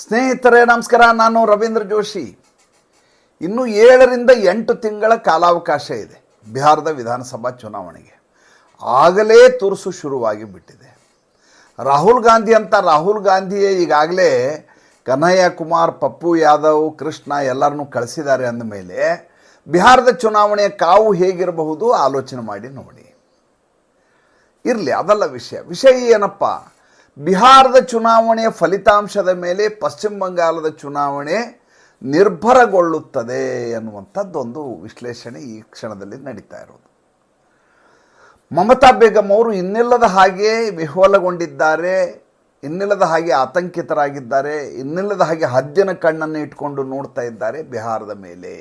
ಸ್ನೇಹಿತರೆ ನಮಸ್ಕಾರ. ನಾನು ರವೀಂದ್ರ ಜೋಶಿ. ಇನ್ನು 7ರಿಂದ 8 ತಿಂಗಳ ಕಾಲಾವಕಾಶ ಇದೆ ಬಿಹಾರದ ವಿಧಾನಸಭಾ ಚುನಾವಣೆಗೆ. ಆಗಲೇ ತುರುಸು ಶುರುವಾಗಿ ಬಿಟ್ಟಿದೆ. ರಾಹುಲ್ ಗಾಂಧಿಯೇ ಈಗಾಗಲೇ ಕನ್ಹಯ್ಯ ಕುಮಾರ್, ಪಪ್ಪು ಯಾದವ್, ಕೃಷ್ಣ ಎಲ್ಲರನ್ನೂ ಕಳಿಸಿದ್ದಾರೆ ಅಂದಮೇಲೆ ಬಿಹಾರದ ಚುನಾವಣೆಯ ಕಾವು ಹೇಗಿರಬಹುದು ಆಲೋಚನೆ ಮಾಡಿ ನೋಡಿ. ಇರಲಿ, ಅದಲ್ಲ ವಿಷಯ ಏನಪ್ಪ, ಬಿಹಾರದ ಚುನಾವಣೆಯ ಫಲಿತಾಂಶದ ಮೇಲೆ ಪಶ್ಚಿಮ ಬಂಗಾಳದ ಚುನಾವಣೆ ನಿರ್ಭರಗೊಳ್ಳುತ್ತದೆ ಅನ್ನುವಂಥದ್ದೊಂದು ವಿಶ್ಲೇಷಣೆ ಈ ಕ್ಷಣದಲ್ಲಿ ನಡೀತಾ ಇರೋದು. ಮಮತಾ ಬೇಗಂ ಅವರು ಇನ್ನಿಲ್ಲದ ಹಾಗೆ ವಿಹ್ವಲಗೊಂಡಿದ್ದಾರೆ, ಇನ್ನಿಲ್ಲದ ಹಾಗೆ ಆತಂಕಿತರಾಗಿದ್ದಾರೆ, ಇನ್ನಿಲ್ಲದ ಹಾಗೆ ಹದ್ದಿನ ಕಣ್ಣನ್ನು ಇಟ್ಕೊಂಡು ನೋಡ್ತಾ ಇದ್ದಾರೆ ಬಿಹಾರದ ಮೇಲೆ.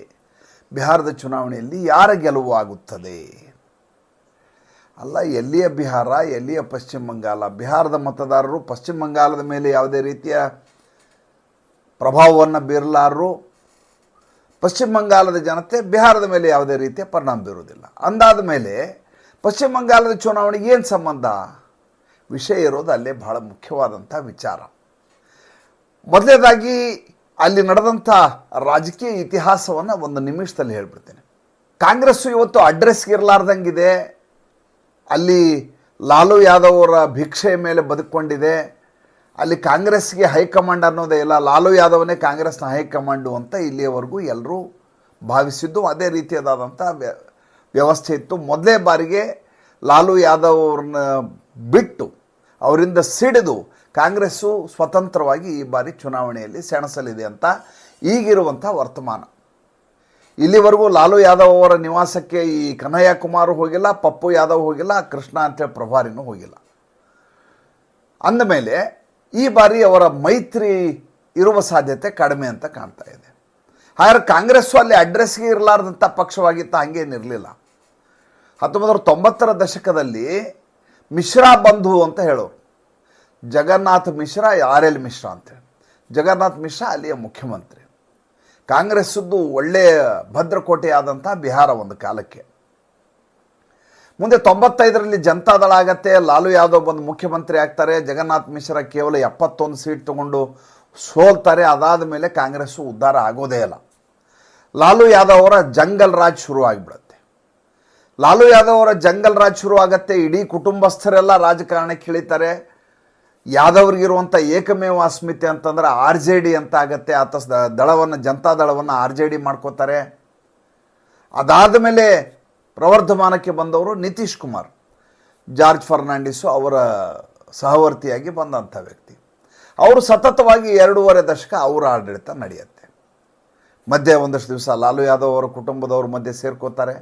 ಬಿಹಾರದ ಚುನಾವಣೆಯಲ್ಲಿ ಯಾರ ಗೆಲುವು ಆಗುತ್ತದೆ? ಅಲ್ಲ, ಎಲ್ಲಿಯ ಬಿಹಾರ, ಎಲ್ಲಿಯ ಪಶ್ಚಿಮ ಬಂಗಾಳ? ಬಿಹಾರದ ಮತದಾರರು ಪಶ್ಚಿಮ ಬಂಗಾಳದ ಮೇಲೆ ಯಾವುದೇ ರೀತಿಯ ಪ್ರಭಾವವನ್ನು ಬೀರಲಾರರು. ಪಶ್ಚಿಮ ಬಂಗಾಳದ ಜನತೆ ಬಿಹಾರದ ಮೇಲೆ ಯಾವುದೇ ರೀತಿಯ ಪರಿಣಾಮ ಬೀರುವುದಿಲ್ಲ. ಅಂದಾದ ಮೇಲೆ ಪಶ್ಚಿಮ ಬಂಗಾಳದ ಚುನಾವಣೆಗೆ ಏನು ಸಂಬಂಧ? ವಿಷಯ ಇರೋದು ಅಲ್ಲೇ ಬಹಳ ಮುಖ್ಯವಾದಂಥ ವಿಚಾರ. ಮೊದಲನೇದಾಗಿ ಅಲ್ಲಿ ನಡೆದಂಥ ರಾಜಕೀಯ ಇತಿಹಾಸವನ್ನು ಒಂದು ನಿಮಿಷದಲ್ಲಿ ಹೇಳ್ಬಿಡ್ತೇನೆ. ಕಾಂಗ್ರೆಸ್ಸು ಇವತ್ತು ಅಡ್ರೆಸ್ಗೆ ಇರಲಾರ್ದಂಗಿದೆ. ಅಲ್ಲಿ ಲಾಲು ಯಾದವ್ ಅವರ ಭಿಕ್ಷೆಯ ಮೇಲೆ ಬದುಕೊಂಡಿದೆ. ಅಲ್ಲಿ ಕಾಂಗ್ರೆಸ್ಗೆ ಹೈಕಮಾಂಡ್ ಅನ್ನೋದೇ ಇಲ್ಲ, ಲಾಲು ಯಾದವ್ನೇ ಕಾಂಗ್ರೆಸ್ನ ಹೈಕಮಾಂಡು ಅಂತ ಇಲ್ಲಿಯವರೆಗೂ ಎಲ್ಲರೂ ಭಾವಿಸಿದ್ದು. ಅದೇ ರೀತಿಯಾದಂಥ ವ್ಯವಸ್ಥೆ ಇತ್ತು. ಮೊದಲೇ ಬಾರಿಗೆ ಲಾಲು ಯಾದವ್ ಅವ್ರನ್ನ ಬಿಟ್ಟು, ಅವರಿಂದ ಸಿಡಿದು ಕಾಂಗ್ರೆಸ್ಸು ಸ್ವತಂತ್ರವಾಗಿ ಈ ಬಾರಿ ಚುನಾವಣೆಯಲ್ಲಿ ಸೆಣಸಲಿದೆ ಅಂತ ಈಗಿರುವಂಥ ವರ್ತಮಾನ. ಇಲ್ಲಿವರೆಗೂ ಲಾಲು ಯಾದವ್ ಅವರ ನಿವಾಸಕ್ಕೆ ಈ ಕನ್ಹಯ್ಯ ಕುಮಾರ್ ಹೋಗಿಲ್ಲ, ಪಪ್ಪು ಯಾದವ್ ಹೋಗಿಲ್ಲ, ಕೃಷ್ಣ ಅಂತೇಳಿ ಪ್ರಭಾರಿನೂ ಹೋಗಿಲ್ಲ. ಅಂದಮೇಲೆ ಈ ಬಾರಿ ಅವರ ಮೈತ್ರಿ ಇರುವ ಸಾಧ್ಯತೆ ಕಡಿಮೆ ಅಂತ ಕಾಣ್ತಾ ಇದೆ. ಹಾಗಾದ್ರೆ ಕಾಂಗ್ರೆಸ್ಸು ಅಲ್ಲಿ ಅಡ್ರೆಸ್ಗೆ ಇರಲಾರ್ದಂಥ ಪಕ್ಷವಾಗಿತ್ತು, ಹಂಗೇನಿರಲಿಲ್ಲ. 1990ರ ದಶಕದಲ್ಲಿ ಮಿಶ್ರಾ ಬಂಧು ಅಂತ ಹೇಳೋರು. ಜಗನ್ನಾಥ್ ಮಿಶ್ರಾ, RL ಮಿಶ್ರಾ ಅಂತೇಳಿ. ಜಗನ್ನಾಥ್ ಮಿಶ್ರಾ ಅಲ್ಲಿಯ ಮುಖ್ಯಮಂತ್ರಿ. ಕಾಂಗ್ರೆಸ್ಸದ್ದು ಒಳ್ಳೆಯ ಭದ್ರಕೋಟೆ ಆದಂಥ ಬಿಹಾರ ಒಂದು ಕಾಲಕ್ಕೆ. ಮುಂದೆ 95ರಲ್ಲಿ ಜನತಾದಳ ಆಗತ್ತೆ, ಲಾಲು ಯಾದವ್ ಬಂದು ಮುಖ್ಯಮಂತ್ರಿ ಆಗ್ತಾರೆ. ಜಗನ್ನಾಥ್ ಮಿಶ್ರಾ ಕೇವಲ 71 ಸೀಟ್ ತಗೊಂಡು ಸೋಲ್ತಾರೆ. ಅದಾದ ಮೇಲೆ ಕಾಂಗ್ರೆಸ್ಸು ಉದ್ಧಾರ ಆಗೋದೇ ಇಲ್ಲ. ಲಾಲು ಯಾದವ್ ಅವರ ಜಂಗಲ್ ರಾಜ್ ಶುರುವಾಗಿಬಿಡುತ್ತೆ. ಲಾಲು ಯಾದವ್ ಅವರ ಜಂಗಲ್ ರಾಜ್ ಶುರು ಆಗತ್ತೆ. ಇಡೀ ಕುಟುಂಬಸ್ಥರೆಲ್ಲ ರಾಜಕಾರಣಕ್ಕೆ ಇಳಿತಾರೆ. ಯಾದವ್ರಿಗಿರುವಂಥ ಏಕಮೇವ ಅಸ್ಮಿತೆ ಅಂತಂದ್ರೆ RJD ಅಂತ ಆಗತ್ತೆ. ಆತ ದಳವನ್ನು, ಜನತಾದಳವನ್ನು RJD ಮಾಡ್ಕೋತಾರೆ. ಅದಾದ ಮೇಲೆ ಪ್ರವರ್ಧಮಾನಕ್ಕೆ ಬಂದವರು ನಿತೀಶ್ ಕುಮಾರ್, ಜಾರ್ಜ್ ಫರ್ನಾಂಡಿಸು ಅವರ ಸಹವರ್ತಿಯಾಗಿ ಬಂದಂಥ ವ್ಯಕ್ತಿ. ಅವರು ಸತತವಾಗಿ 2.5 ದಶಕ ಅವರ ಆಡಳಿತ ನಡೆಯುತ್ತೆ. ಮಧ್ಯೆ ಒಂದಷ್ಟು ದಿವಸ ಲಾಲು ಯಾದವ್ ಅವರ ಕುಟುಂಬದವ್ರ ಮಧ್ಯೆ ಸೇರ್ಕೋತಾರೆ.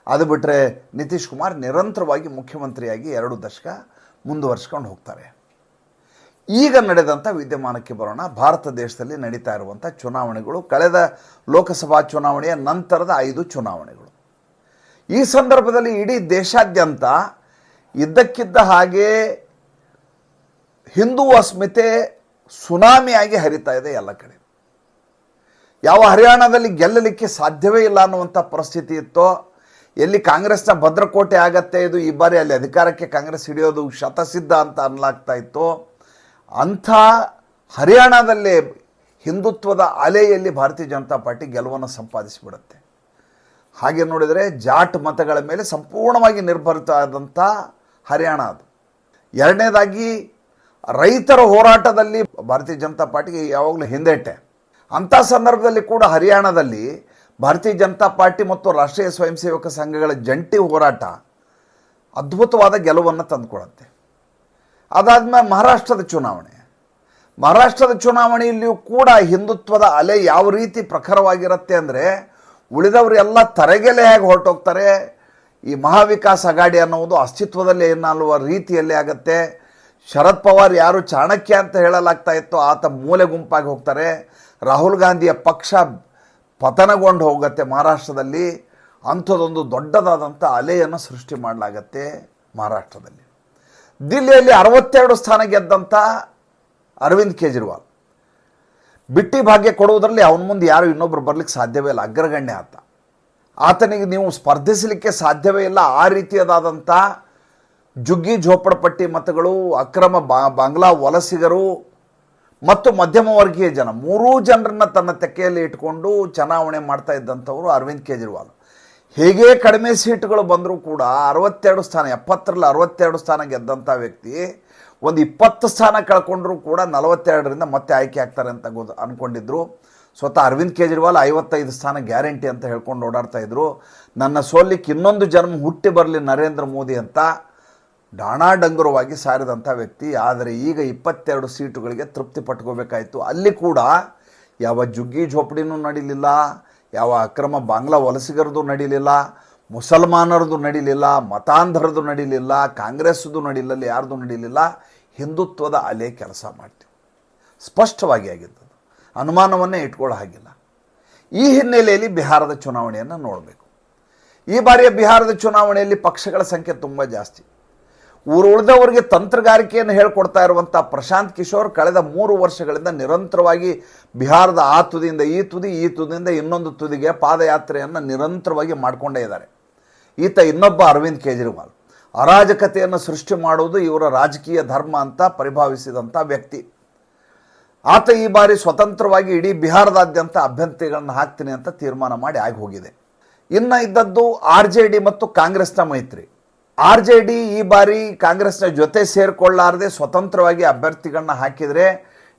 ಅದು ಬಿಟ್ಟರೆ ನಿತೀಶ್ ಕುಮಾರ್ ನಿರಂತರವಾಗಿ ಮುಖ್ಯಮಂತ್ರಿಯಾಗಿ 2 ದಶಕ ಮುಂದುವರ್ಸ್ಕೊಂಡು ಹೋಗ್ತಾರೆ. ಈಗ ನಡೆದಂಥ ವಿದ್ಯಮಾನಕ್ಕೆ ಬರೋಣ. ಭಾರತ ದೇಶದಲ್ಲಿ ನಡೀತಾ ಇರುವಂಥ ಚುನಾವಣೆಗಳು, ಕಳೆದ ಲೋಕಸಭಾ ಚುನಾವಣೆಯ ನಂತರದ 5 ಚುನಾವಣೆಗಳು. ಈ ಸಂದರ್ಭದಲ್ಲಿ ಇಡೀ ದೇಶಾದ್ಯಂತ ಇದ್ದಕ್ಕಿದ್ದ ಹಾಗೆ ಹಿಂದೂ ಅಸ್ಮಿತೆ ಸುನಾಮಿಯಾಗಿ ಹರಿತಾ ಇದೆ ಎಲ್ಲ ಕಡೆ. ಯಾವ ಹರಿಯಾಣದಲ್ಲಿ ಗೆಲ್ಲಲಿಕ್ಕೆ ಸಾಧ್ಯವೇ ಇಲ್ಲ ಅನ್ನುವಂಥ ಪರಿಸ್ಥಿತಿ ಇತ್ತೋ, ಎಲ್ಲಿ ಕಾಂಗ್ರೆಸ್ನ ಭದ್ರಕೋಟೆ ಆಗತ್ತೆ, ಇದು ಈ ಬಾರಿ ಅಲ್ಲಿ ಅಧಿಕಾರಕ್ಕೆ ಕಾಂಗ್ರೆಸ್ ಹಿಡಿಯೋದು ಶತಸಿದ್ಧ ಅಂತ ಅನ್ನಲಾಗ್ತಾ ಇತ್ತು, ಅಂಥ ಹರಿಯಾಣದಲ್ಲೇ ಹಿಂದುತ್ವದ ಅಲೆಯಲ್ಲಿ ಭಾರತೀಯ ಜನತಾ ಪಾರ್ಟಿ ಗೆಲುವನ್ನು ಸಂಪಾದಿಸಿಬಿಡುತ್ತೆ. ಹಾಗೆ ನೋಡಿದರೆ ಜಾಟ್ ಮತಗಳ ಮೇಲೆ ಸಂಪೂರ್ಣವಾಗಿ ನಿರ್ಭರಿತ ಆದಂಥ ಹರಿಯಾಣ ಅದು. ಎರಡನೇದಾಗಿ ರೈತರ ಹೋರಾಟದಲ್ಲಿ ಭಾರತೀಯ ಜನತಾ ಪಾರ್ಟಿಗೆ ಯಾವಾಗಲೂ ಹಿಂದೇಟೆ. ಅಂಥ ಸಂದರ್ಭದಲ್ಲಿ ಕೂಡ ಹರಿಯಾಣದಲ್ಲಿ ಭಾರತೀಯ ಜನತಾ ಪಾರ್ಟಿ ಮತ್ತು ರಾಷ್ಟ್ರೀಯ ಸ್ವಯಂ ಸೇವಕ ಸಂಘಗಳ ಜಂಟಿ ಹೋರಾಟ ಅದ್ಭುತವಾದ ಗೆಲುವನ್ನು ತಂದುಕೊಡುತ್ತೆ. ಅದಾದ್ಮೇಲೆ ಮಹಾರಾಷ್ಟ್ರದ ಚುನಾವಣೆಯಲ್ಲಿಯೂ ಕೂಡ ಹಿಂದುತ್ವದ ಅಲೆ ಯಾವ ರೀತಿ ಪ್ರಖರವಾಗಿರುತ್ತೆ ಅಂದರೆ, ಉಳಿದವರೆಲ್ಲ ತರೆಗೆಲೆ ಹೇಗೆ ಹೊರಟೋಗ್ತಾರೆ. ಈ ಮಹಾವಿಕಾಸ್ ಅಘಾಡಿ ಅನ್ನೋದು ಅಸ್ತಿತ್ವದಲ್ಲಿ ಏನಲ್ವ ರೀತಿಯಲ್ಲಿ ಆಗುತ್ತೆ. ಶರದ್ ಪವಾರ್ ಯಾರು ಚಾಣಕ್ಯ ಅಂತ ಹೇಳಲಾಗ್ತಾ ಇತ್ತು, ಆತ ಮೂಲೆ ಗುಂಪಾಗಿ ಹೋಗ್ತಾರೆ. ರಾಹುಲ್ ಗಾಂಧಿಯ ಪಕ್ಷ ಪತನಗೊಂಡು ಹೋಗುತ್ತೆ ಮಹಾರಾಷ್ಟ್ರದಲ್ಲಿ. ಅಂಥದ್ದೊಂದು ದೊಡ್ಡದಾದಂಥ ಅಲೆಯನ್ನು ಸೃಷ್ಟಿ ಮಾಡಲಾಗತ್ತೆ ಮಹಾರಾಷ್ಟ್ರದಲ್ಲಿ. ದಿಲ್ಲಿಯಲ್ಲಿ 62 ಸ್ಥಾನ ಗೆದ್ದಂಥ ಅರವಿಂದ್ ಕೇಜ್ರಿವಾಲ್ ಬಿಟ್ಟಿ ಭಾಗ್ಯ ಕೊಡುವುದರಲ್ಲಿ ಅವನ ಮುಂದೆ ಯಾರು ಇನ್ನೊಬ್ಬರು ಬರಲಿಕ್ಕೆ ಸಾಧ್ಯವೇ ಇಲ್ಲ, ಅಗ್ರಗಣ್ಯ ಆತ. ಆತನಿಗೆ ನೀವು ಸ್ಪರ್ಧಿಸಲಿಕ್ಕೆ ಸಾಧ್ಯವೇ ಇಲ್ಲ. ಆ ರೀತಿಯಾದಂಥ ಜುಗ್ಗಿ ಝೋಪಡಪಟ್ಟಿ ಮತಗಳು, ಅಕ್ರಮ ಬಾಂಗ್ಲಾ ವಲಸಿಗರು ಮತ್ತು ಮಧ್ಯಮ ವರ್ಗೀಯ ಜನ, ಮೂರೂ ಜನರನ್ನು ತನ್ನ ತೆಕ್ಕೆಯಲ್ಲಿ ಇಟ್ಕೊಂಡು ಚುನಾವಣೆ ಮಾಡ್ತಾ ಇದ್ದಂಥವರು ಅರವಿಂದ್ ಕೇಜ್ರಿವಾಲ್. ಹೇಗೆ ಕಡಿಮೆ ಸೀಟುಗಳು ಬಂದರೂ ಕೂಡ 62 ಸ್ಥಾನ, 70ರಲ್ಲಿ 62 ಸ್ಥಾನ ಗೆದ್ದಂಥ ವ್ಯಕ್ತಿ ಒಂದು 20 ಸ್ಥಾನ ಕಳ್ಕೊಂಡ್ರೂ ಕೂಡ 42ರಿಂದ ಮತ್ತೆ ಆಯ್ಕೆ ಆಗ್ತಾರೆ ಅಂತ ಅಂದ್ಕೊಂಡಿದ್ರು. ಸ್ವತಃ ಅರವಿಂದ್ ಕೇಜ್ರಿವಾಲ್ 55 ಸ್ಥಾನ ಗ್ಯಾರಂಟಿ ಅಂತ ಹೇಳ್ಕೊಂಡು ಓಡಾಡ್ತಾ ಇದ್ರು. ನನ್ನ ಸೋಲಿಕ್ಕೆ ಇನ್ನೊಂದು ಜನ್ಮ ಹುಟ್ಟಿ ಬರಲಿ ನರೇಂದ್ರ ಮೋದಿ ಅಂತ ಡಾಣಾಡಂಗುರವಾಗಿ ಸಾರಿದಂಥ ವ್ಯಕ್ತಿ. ಆದರೆ ಈಗ 22 ಸೀಟುಗಳಿಗೆ ತೃಪ್ತಿ ಪಟ್ಕೋಬೇಕಾಯಿತು. ಅಲ್ಲಿ ಕೂಡ ಯಾವ ಜುಗ್ಗಿ ಝೋಪಡಿನೂ ನಡೀಲಿಲ್ಲ, ಯಾವ ಅಕ್ರಮ ಬಾಂಗ್ಲಾ ವಲಸಿಗರದು ನಡೀಲಿಲ್ಲ, ಮುಸಲ್ಮಾನರದು ನಡೀಲಿಲ್ಲ, ಮತಾಂಧರದು ನಡೀಲಿಲ್ಲ, ಕಾಂಗ್ರೆಸ್ದು ನಡೀಲಿಲ್ಲ, ಯಾರ್ದು ನಡೀಲಿಲ್ಲ. ಹಿಂದುತ್ವದ ಅಲೆ ಕೆಲಸ ಮಾಡ್ತೀವಿ, ಸ್ಪಷ್ಟವಾಗಿ ಆಗಿದ್ದದು, ಅನುಮಾನವನ್ನೇ ಇಟ್ಕೊಳ್ಳೋ ಹಾಗಿಲ್ಲ. ಈ ಹಿನ್ನೆಲೆಯಲ್ಲಿ ಬಿಹಾರದ ಚುನಾವಣೆಯನ್ನು ನೋಡಬೇಕು. ಈ ಬಾರಿಯ ಬಿಹಾರದ ಚುನಾವಣೆಯಲ್ಲಿ ಪಕ್ಷಗಳ ಸಂಖ್ಯೆ ತುಂಬ ಜಾಸ್ತಿ. ಉಳಿದವರಿಗೆ ತಂತ್ರಗಾರಿಕೆಯನ್ನು ಹೇಳ್ಕೊಡ್ತಾ ಇರುವಂಥ ಪ್ರಶಾಂತ್ ಕಿಶೋರ್ ಕಳೆದ 3 ವರ್ಷಗಳಿಂದ ನಿರಂತರವಾಗಿ ಬಿಹಾರದ ಆ ತುದಿಯಿಂದ ಈ ತುದಿ, ಈ ತುದಿಯಿಂದ ಇನ್ನೊಂದು ತುದಿಗೆ ಪಾದಯಾತ್ರೆಯನ್ನು ನಿರಂತರವಾಗಿ ಮಾಡಿಕೊಂಡೇ ಇದ್ದಾರೆ. ಈತ ಇನ್ನೊಬ್ಬ ಅರವಿಂದ್ ಕೇಜ್ರಿವಾಲ್ ಅರಾಜಕತೆಯನ್ನು ಸೃಷ್ಟಿ ಮಾಡುವುದು ಇವರ ರಾಜಕೀಯ ಧರ್ಮ ಅಂತ ಪರಿಭಾವಿಸಿದಂಥ ವ್ಯಕ್ತಿ. ಆತ ಈ ಬಾರಿ ಸ್ವತಂತ್ರವಾಗಿ ಇಡೀ ಬಿಹಾರದಾದ್ಯಂತ ಅಭ್ಯರ್ಥಿಗಳನ್ನು ಹಾಕ್ತೀನಿ ಅಂತ ತೀರ್ಮಾನ ಮಾಡಿ ಆಗಿ ಹೋಗಿದೆ. ಇನ್ನು ಇದ್ದದ್ದು RJD ಮತ್ತು ಕಾಂಗ್ರೆಸ್ನ ಮೈತ್ರಿ. RJD ಈ ಬಾರಿ ಕಾಂಗ್ರೆಸ್ನ ಜೊತೆ ಸೇರಿಕೊಳ್ಳಾರದೆ ಸ್ವತಂತ್ರವಾಗಿ ಅಭ್ಯರ್ಥಿಗಳನ್ನ ಹಾಕಿದರೆ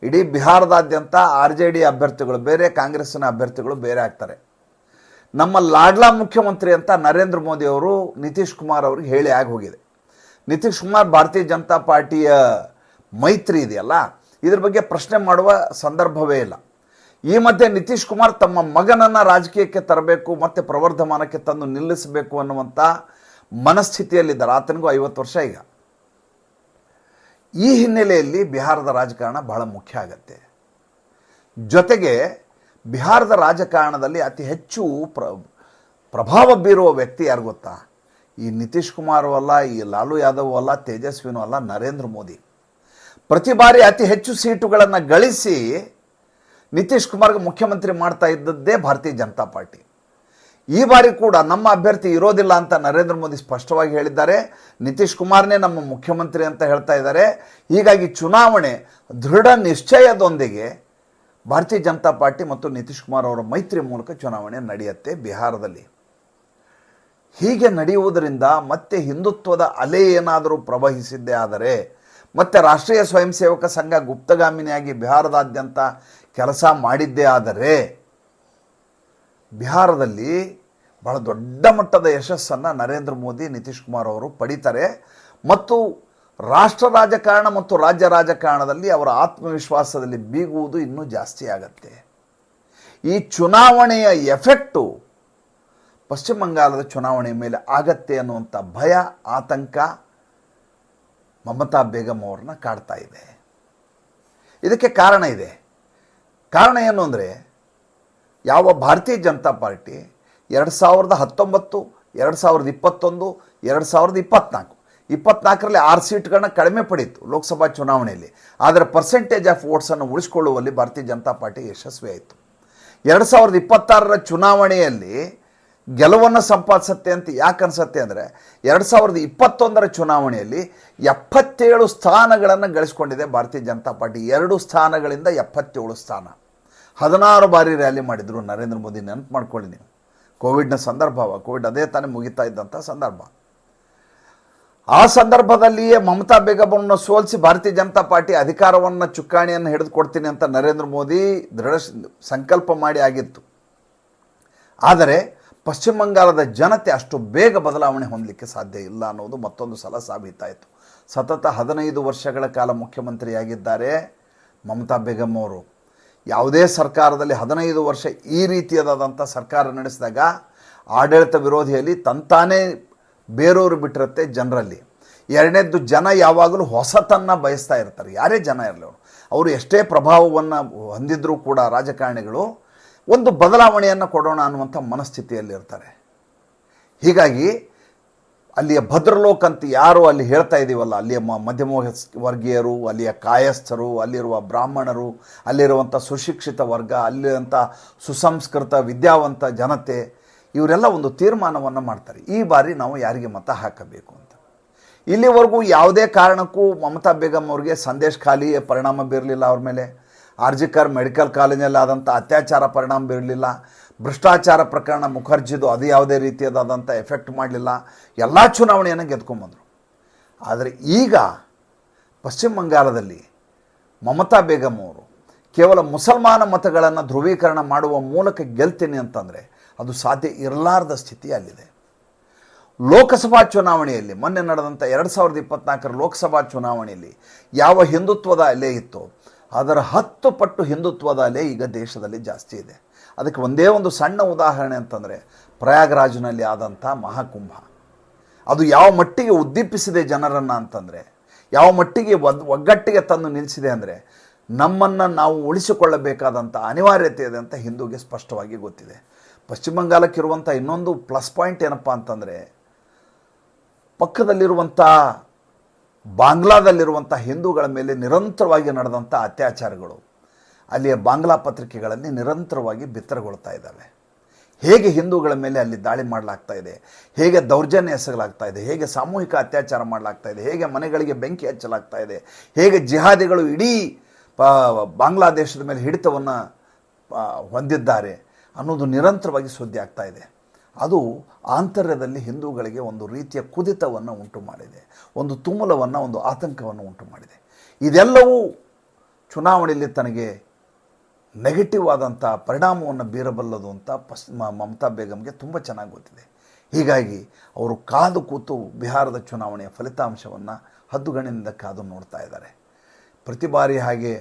ಇಡೀ ಬಿಹಾರದಾದ್ಯಂತ RJD ಅಭ್ಯರ್ಥಿಗಳು ಬೇರೆ, ಕಾಂಗ್ರೆಸ್ಸಿನ ಅಭ್ಯರ್ಥಿಗಳು ಬೇರೆ ಆಗ್ತಾರೆ. ನಮ್ಮ ಲಾಡ್ಲಾ ಮುಖ್ಯಮಂತ್ರಿ ಅಂತ ನರೇಂದ್ರ ಮೋದಿ ಅವರು ನಿತೀಶ್ ಕುಮಾರ್ ಅವ್ರಿಗೆ ಹೇಳಿ ಆಗಿ ಹೋಗಿದೆ. ನಿತೀಶ್ ಕುಮಾರ್ ಭಾರತೀಯ ಜನತಾ ಪಾರ್ಟಿಯ ಮೈತ್ರಿ ಇದೆಯಲ್ಲ, ಇದ್ರ ಬಗ್ಗೆ ಪ್ರಶ್ನೆ ಮಾಡುವ ಸಂದರ್ಭವೇ ಇಲ್ಲ. ಈ ಮಧ್ಯೆ ನಿತೀಶ್ ಕುಮಾರ್ ತಮ್ಮ ಮಗನನ್ನು ರಾಜಕೀಯಕ್ಕೆ ತರಬೇಕು ಮತ್ತು ಪ್ರವರ್ಧಮಾನಕ್ಕೆ ತಂದು ನಿಲ್ಲಿಸಬೇಕು ಅನ್ನುವಂಥ ಮನಸ್ಥಿತಿಯಲ್ಲಿದ್ದಾರೆ. ಆತನಿಗೂ 50 ವರ್ಷ ಈಗ. ಈ ಹಿನ್ನೆಲೆಯಲ್ಲಿ ಬಿಹಾರದ ರಾಜಕಾರಣ ಬಹಳ ಮುಖ್ಯ ಆಗತ್ತೆ. ಜೊತೆಗೆ ಬಿಹಾರದ ರಾಜಕಾರಣದಲ್ಲಿ ಅತಿ ಹೆಚ್ಚು ಪ್ರಭಾವ ಬೀರುವ ವ್ಯಕ್ತಿ ಯಾರು ಗೊತ್ತಾ? ಈ ನಿತೀಶ್ ಕುಮಾರ್ ಅಲ್ಲ, ಈ ಲಾಲು ಯಾದವ್ ಅಲ್ಲ, ತೇಜಸ್ವಿನೂ ಅಲ್ಲ, ನರೇಂದ್ರ ಮೋದಿ. ಪ್ರತಿ ಬಾರಿ ಅತಿ ಹೆಚ್ಚು ಸೀಟುಗಳನ್ನು ಗಳಿಸಿ ನಿತೀಶ್ ಕುಮಾರ್ಗೆ ಮುಖ್ಯಮಂತ್ರಿ ಮಾಡ್ತಾ ಇದ್ದದ್ದೇ ಭಾರತೀಯ ಜನತಾ ಪಾರ್ಟಿ. ಈ ಬಾರಿ ಕೂಡ ನಮ್ಮ ಅಭ್ಯರ್ಥಿ ಇರೋದಿಲ್ಲ ಅಂತ ನರೇಂದ್ರ ಮೋದಿ ಸ್ಪಷ್ಟವಾಗಿ ಹೇಳಿದ್ದಾರೆ. ನಿತೀಶ್ ಕುಮಾರ್ನೇ ನಮ್ಮ ಮುಖ್ಯಮಂತ್ರಿ ಅಂತ ಹೇಳ್ತಾ ಇದ್ದಾರೆ. ಹೀಗಾಗಿ ಚುನಾವಣೆ ದೃಢ ನಿಶ್ಚಯದೊಂದಿಗೆ ಭಾರತೀಯ ಜನತಾ ಪಾರ್ಟಿ ಮತ್ತು ನಿತೀಶ್ ಕುಮಾರ್ ಅವರ ಮೈತ್ರಿ ಮೂಲಕ ಚುನಾವಣೆ ನಡೆಯುತ್ತೆ ಬಿಹಾರದಲ್ಲಿ. ಹೀಗೆ ನಡೆಯುವುದರಿಂದ ಮತ್ತೆ ಹಿಂದುತ್ವದ ಅಲೆ ಏನಾದರೂ ಪ್ರವಹಿಸಿದ್ದೇ ಆದರೆ, ಮತ್ತು ರಾಷ್ಟ್ರೀಯ ಸ್ವಯಂ ಸೇವಕ ಸಂಘ ಗುಪ್ತಗಾಮಿನಿಯಾಗಿ ಬಿಹಾರದಾದ್ಯಂತ ಕೆಲಸ ಮಾಡಿದ್ದೇ ಆದರೆ ಬಿಹಾರದಲ್ಲಿ ಬಹಳ ದೊಡ್ಡ ಮಟ್ಟದ ಯಶಸ್ಸನ್ನು ನರೇಂದ್ರ ಮೋದಿ, ನಿತೀಶ್ ಕುಮಾರ್ ಅವರು ಪಡಿತಾರೆ. ಮತ್ತು ರಾಷ್ಟ್ರ ರಾಜಕಾರಣ ಮತ್ತು ರಾಜ್ಯ ರಾಜಕಾರಣದಲ್ಲಿ ಅವರ ಆತ್ಮವಿಶ್ವಾಸದಲ್ಲಿ ಬೀಗುವುದು ಇನ್ನೂ ಜಾಸ್ತಿ ಆಗತ್ತೆ. ಈ ಚುನಾವಣೆಯ ಎಫೆಕ್ಟು ಪಶ್ಚಿಮ ಬಂಗಾಳದ ಚುನಾವಣೆಯ ಮೇಲೆ ಆಗತ್ತೆ ಅನ್ನುವಂಥ ಭಯ, ಆತಂಕ ಮಮತಾ ಬೇಗಂ ಅವ್ರನ್ನ ಕಾಡ್ತಾ ಇದೆ. ಇದಕ್ಕೆ ಕಾರಣ ಇದೆ. ಕಾರಣ ಏನು ಅಂದರೆ, ಯಾವ ಭಾರತೀಯ ಜನತಾ ಪಾರ್ಟಿ 2019, 2021, 2024 24ರಲ್ಲಿ 6 ಸೀಟ್ಗಳನ್ನ ಕಡಿಮೆ ಪಡೀತು ಲೋಕಸಭಾ ಚುನಾವಣೆಯಲ್ಲಿ. ಆದರೆ ಪರ್ಸೆಂಟೇಜ್ ಆಫ್ ವೋಟ್ಸನ್ನು ಉಳಿಸ್ಕೊಳ್ಳುವಲ್ಲಿ ಭಾರತೀಯ ಜನತಾ ಪಾರ್ಟಿ ಯಶಸ್ವಿ ಆಯಿತು. 2026ರ ಚುನಾವಣೆಯಲ್ಲಿ ಗೆಲುವನ್ನು ಸಂಪಾದಿಸುತ್ತೆ ಅಂತ ಯಾಕೆ ಅನಿಸುತ್ತೆ ಅಂದರೆ, 2021ರ ಚುನಾವಣೆಯಲ್ಲಿ 77 ಸ್ಥಾನಗಳನ್ನು ಗಳಿಸ್ಕೊಂಡಿದೆ ಭಾರತೀಯ ಜನತಾ ಪಾರ್ಟಿ. 2 ಸ್ಥಾನಗಳಿಂದ 77 ಸ್ಥಾನ. 16 ಬಾರಿ ರ್ಯಾಲಿ ಮಾಡಿದರು ನರೇಂದ್ರ ಮೋದಿ. ನೆನಪು ಮಾಡ್ಕೊಳ್ಳಿ ನೀವು, ಕೋವಿಡ್ನ ಸಂದರ್ಭ, ಕೋವಿಡ್ ಅದೇ ತಾನೇ ಮುಗಿತಾ ಇದ್ದಂಥ ಸಂದರ್ಭ. ಆ ಸಂದರ್ಭದಲ್ಲಿಯೇ ಮಮತಾ ಬೇಗಂವನ್ನು ಸೋಲಿಸಿ ಭಾರತೀಯ ಜನತಾ ಪಾರ್ಟಿ ಅಧಿಕಾರವನ್ನು, ಚುಕ್ಕಾಣಿಯನ್ನು ಹಿಡಿದುಕೊಡ್ತೀನಿ ಅಂತ ನರೇಂದ್ರ ಮೋದಿ ದೃಢ ಸಂಕಲ್ಪ ಮಾಡಿ ಆಗಿತ್ತು. ಆದರೆ ಪಶ್ಚಿಮ ಬಂಗಾಳದ ಜನತೆ ಅಷ್ಟು ಬೇಗ ಬದಲಾವಣೆ ಹೊಂದಲಿಕ್ಕೆ ಸಾಧ್ಯ ಇಲ್ಲ ಅನ್ನೋದು ಮತ್ತೊಂದು ಸಲ ಸಾಬೀತಾಯಿತು. ಸತತ 15 ವರ್ಷಗಳ ಕಾಲ ಮುಖ್ಯಮಂತ್ರಿಯಾಗಿದ್ದಾರೆ ಮಮತಾ ಬೇಗಂ ಅವರು. ಯಾವುದೇ ಸರ್ಕಾರದಲ್ಲಿ 15 ವರ್ಷ ಈ ರೀತಿಯಾದಂಥ ಸರ್ಕಾರ ನಡೆಸಿದಾಗ ಆಡಳಿತ ವಿರೋಧಿಯಲ್ಲಿ ತಂತಾನೇ ಬೇರೆಯವರು ಬಿಟ್ಟಿರುತ್ತೆ ಜನರಲ್ಲಿ. ಎರಡನೇದ್ದು, ಜನ ಯಾವಾಗಲೂ ಹೊಸತನ್ನು ಬಯಸ್ತಾ ಇರ್ತಾರೆ. ಯಾರೇ ಜನ ಇರಲಿ, ಅವರು ಎಷ್ಟೇ ಪ್ರಭಾವವನ್ನು ಹೊಂದಿದ್ರೂ ಕೂಡ ರಾಜಕಾರಣಿಗಳು ಒಂದು ಬದಲಾವಣೆಯನ್ನು ಕೊಡೋಣ ಅನ್ನುವಂಥ ಮನಸ್ಥಿತಿಯಲ್ಲಿರ್ತಾರೆ. ಹೀಗಾಗಿ ಅಲ್ಲಿಯ ಭದ್ರಲೋಕ್ ಅಂತ ಯಾರು ಅಲ್ಲಿ ಹೇಳ್ತಾ ಇದ್ದೀವಲ್ಲ, ಅಲ್ಲಿಯ ಮಧ್ಯಮ ವರ್ಗೀಯರು, ಅಲ್ಲಿಯ ಕಾಯಸ್ಥರು, ಅಲ್ಲಿರುವ ಬ್ರಾಹ್ಮಣರು, ಅಲ್ಲಿರುವಂಥ ಸುಶಿಕ್ಷಿತ ವರ್ಗ, ಅಲ್ಲಿರುವಂಥ ಸುಸಂಸ್ಕೃತ ವಿದ್ಯಾವಂತ ಜನತೆ, ಇವರೆಲ್ಲ ಒಂದು ತೀರ್ಮಾನವನ್ನು ಮಾಡ್ತಾರೆ, ಈ ಬಾರಿ ನಾವು ಯಾರಿಗೆ ಮತ ಹಾಕಬೇಕು ಅಂತ. ಇಲ್ಲಿವರೆಗೂ ಯಾವುದೇ ಕಾರಣಕ್ಕೂ ಮಮತಾ ಬೇಗಂ ಅವ್ರಿಗೆ ಸಂದೇಶ್ ಖಾಲಿ ಪರಿಣಾಮ ಬೀರಲಿಲ್ಲ ಅವ್ರ ಮೇಲೆ. ಆರ್ಜಿಕರ್ ಮೆಡಿಕಲ್ ಕಾಲೇಜಲ್ಲಿ ಆದಂಥ ಅತ್ಯಾಚಾರ ಪರಿಣಾಮ ಬೀರಲಿಲ್ಲ, ಭ್ರಷ್ಟಾಚಾರ ಪ್ರಕರಣ ಮುಖರ್ಜಿದು ಅದು ಯಾವುದೇ ರೀತಿಯಾದಂಥ ಎಫೆಕ್ಟ್ ಮಾಡಲಿಲ್ಲ, ಎಲ್ಲ ಚುನಾವಣೆಯನ್ನು ಗೆದ್ಕೊಂಬಂದರು. ಆದರೆ ಈಗ ಪಶ್ಚಿಮ ಬಂಗಾಳದಲ್ಲಿ ಮಮತಾ ಬೇಗಂ ಅವರು ಕೇವಲ ಮುಸಲ್ಮಾನ ಮತಗಳನ್ನು ಧ್ರುವೀಕರಣ ಮಾಡುವ ಮೂಲಕ ಗೆಲ್ತೀನಿ ಅಂತಂದರೆ ಅದು ಸಾಧ್ಯ ಇರಲಾರದ ಸ್ಥಿತಿ ಅಲ್ಲಿದೆ. ಲೋಕಸಭಾ ಚುನಾವಣೆಯಲ್ಲಿ ಮೊನ್ನೆ ನಡೆದಂಥ 2024 ಲೋಕಸಭಾ ಚುನಾವಣೆಯಲ್ಲಿ ಯಾವ ಹಿಂದುತ್ವದ ಅಲೆ ಇತ್ತೋ ಅದರ 10 ಪಟ್ಟು ಹಿಂದುತ್ವದ ಅಲೆ ಈಗ ದೇಶದಲ್ಲಿ ಜಾಸ್ತಿ ಇದೆ. ಅದಕ್ಕೆ ಒಂದೇ ಒಂದು ಸಣ್ಣ ಉದಾಹರಣೆ ಅಂತಂದರೆ ಪ್ರಯಾಗ್ರಾಜ್ನಲ್ಲಿ ಆದಂಥ ಮಹಾಕುಂಭ. ಅದು ಯಾವ ಮಟ್ಟಿಗೆ ಉದ್ದೀಪಿಸಿದೆ ಜನರನ್ನು ಅಂತಂದರೆ, ಯಾವ ಮಟ್ಟಿಗೆ ಒಗ್ಗಟ್ಟಿಗೆ ತಂದು ನಿಲ್ಲಿಸಿದೆ ಅಂದರೆ, ನಮ್ಮನ್ನು ನಾವು ಉಳಿಸಿಕೊಳ್ಳಬೇಕಾದಂಥ ಅನಿವಾರ್ಯತೆ ಇದೆ ಅಂತ ಹಿಂದೂಗೆ ಸ್ಪಷ್ಟವಾಗಿ ಗೊತ್ತಿದೆ. ಪಶ್ಚಿಮ ಬಂಗಾಳಕ್ಕಿರುವಂಥ ಇನ್ನೊಂದು ಪ್ಲಸ್ ಪಾಯಿಂಟ್ ಏನಪ್ಪ ಅಂತಂದರೆ, ಪಕ್ಕದಲ್ಲಿರುವಂಥ ಬಾಂಗ್ಲಾದಲ್ಲಿರುವಂಥ ಹಿಂದೂಗಳ ಮೇಲೆ ನಿರಂತರವಾಗಿ ನಡೆದಂಥ ಅತ್ಯಾಚಾರಗಳು ಅಲ್ಲಿಯ ಬಾಂಗ್ಲಾ ಪತ್ರಿಕೆಗಳಲ್ಲಿ ನಿರಂತರವಾಗಿ ಬಿತ್ತರಗೊಳ್ತಾ ಇದ್ದಾವೆ. ಹೇಗೆ ಹಿಂದೂಗಳ ಮೇಲೆ ಅಲ್ಲಿ ದಾಳಿ ಮಾಡಲಾಗ್ತಾ ಇದೆ, ಹೇಗೆ ದೌರ್ಜನ್ಯ ಎಸಗಲಾಗ್ತಾ ಇದೆ, ಹೇಗೆ ಸಾಮೂಹಿಕ ಅತ್ಯಾಚಾರ ಮಾಡಲಾಗ್ತಾ ಇದೆ, ಹೇಗೆ ಮನೆಗಳಿಗೆ ಬೆಂಕಿ ಹಚ್ಚಲಾಗ್ತಾ ಇದೆ, ಹೇಗೆ ಜಿಹಾದಿಗಳು ಇಡೀ ಬಾಂಗ್ಲಾದೇಶದ ಮೇಲೆ ಹಿಡಿತವನ್ನು ಹೊಂದಿದ್ದಾರೆ ಅನ್ನೋದು ನಿರಂತರವಾಗಿ ಸುದ್ದಿ ಆಗ್ತಾ ಇದೆ. ಅದು ಆಂತರ್ಯದಲ್ಲಿ ಹಿಂದೂಗಳಿಗೆ ಒಂದು ರೀತಿಯ ಕುದಿತವನ್ನು ಉಂಟು ಮಾಡಿದೆ, ಒಂದು ತುಮುಲವನ್ನು, ಒಂದು ಆತಂಕವನ್ನು ಉಂಟು ಮಾಡಿದೆ. ಇದೆಲ್ಲವೂ ಚುನಾವಣೆಯಲ್ಲಿ ತನಗೆ ನೆಗೆಟಿವ್ ಆದಂಥ ಪರಿಣಾಮವನ್ನು ಬೀರಬಲ್ಲದು ಅಂತ ಮಮತಾ ಬೇಗಂಗೆ ತುಂಬ ಚೆನ್ನಾಗಿ ಗೊತ್ತಿದೆ. ಹೀಗಾಗಿ ಅವರು ಕಾದು ಕೂತು ಬಿಹಾರದ ಚುನಾವಣೆಯ ಫಲಿತಾಂಶವನ್ನು ಹದ್ದುಗಣ್ಣಿನಿಂದ ಕಾದು ನೋಡ್ತಾ ಇದ್ದಾರೆ. ಪ್ರತಿ ಬಾರಿ ಹಾಗೆ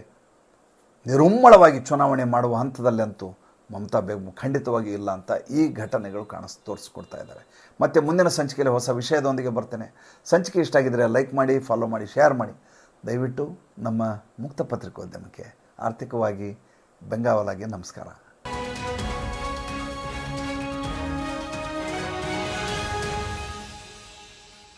ನಿರುಮ್ಮಳವಾಗಿ ಚುನಾವಣೆ ಮಾಡುವ ಹಂತದಲ್ಲಂತೂ ಮಮತಾ ಬೇಗಂ ಖಂಡಿತವಾಗಿ ಇಲ್ಲ ಅಂತ ಈ ಘಟನೆಗಳು ತೋರಿಸ್ಕೊಡ್ತಾ ಇದ್ದಾರೆ. ಮತ್ತು ಮುಂದಿನ ಸಂಚಿಕೆಯಲ್ಲಿ ಹೊಸ ವಿಷಯದೊಂದಿಗೆ ಬರ್ತೇನೆ. ಸಂಚಿಕೆ ಇಷ್ಟ ಆಗಿದ್ದರೆ ಲೈಕ್ ಮಾಡಿ, ಫಾಲೋ ಮಾಡಿ, ಶೇರ್ ಮಾಡಿ. ದಯವಿಟ್ಟು ನಮ್ಮ ಮುಕ್ತ ಪತ್ರಿಕೋದ್ಯಮಕ್ಕೆ ಆರ್ಥಿಕವಾಗಿ ಬೆಂಗಾವಲಾಗಿ ನಮಸ್ಕಾರ.